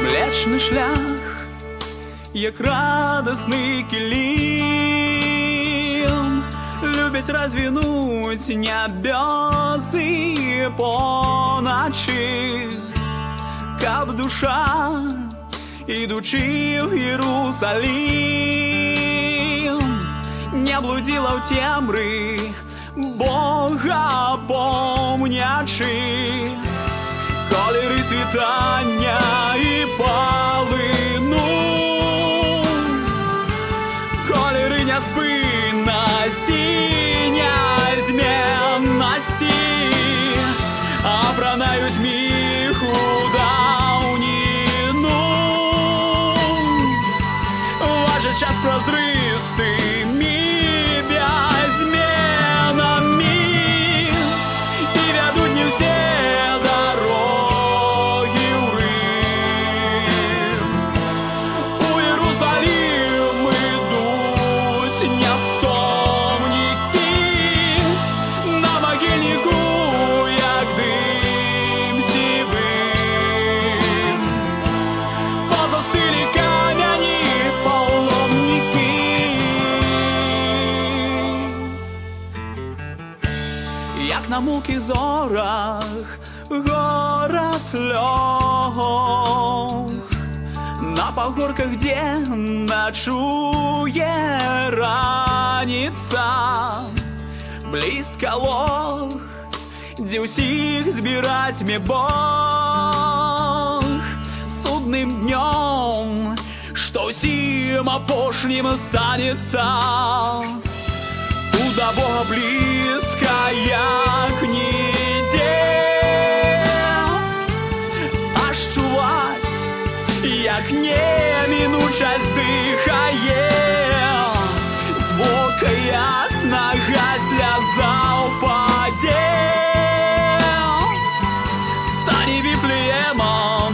Млечний шлях, як радосний килим, любить розвінуть небеси по ночі, каб душа, ідучи в Єрусалим, не блудила в темрі, Бога помнячи. Кольори світання і полину, кольори неспинності, незмінності, обранають міг у давнину. Ваш час прозристий, мій беззмінами, і ведуть не всі як на муких зорах город лег, на погорках, где ночує раніця, близко лог, де усіх збиратиме Бог судным днем, что всім опошнім останется. До Бога близко, як ніде, аж чувать, як неминучість дихає, звука ясного сльоза впаде. Стань Вифлеємом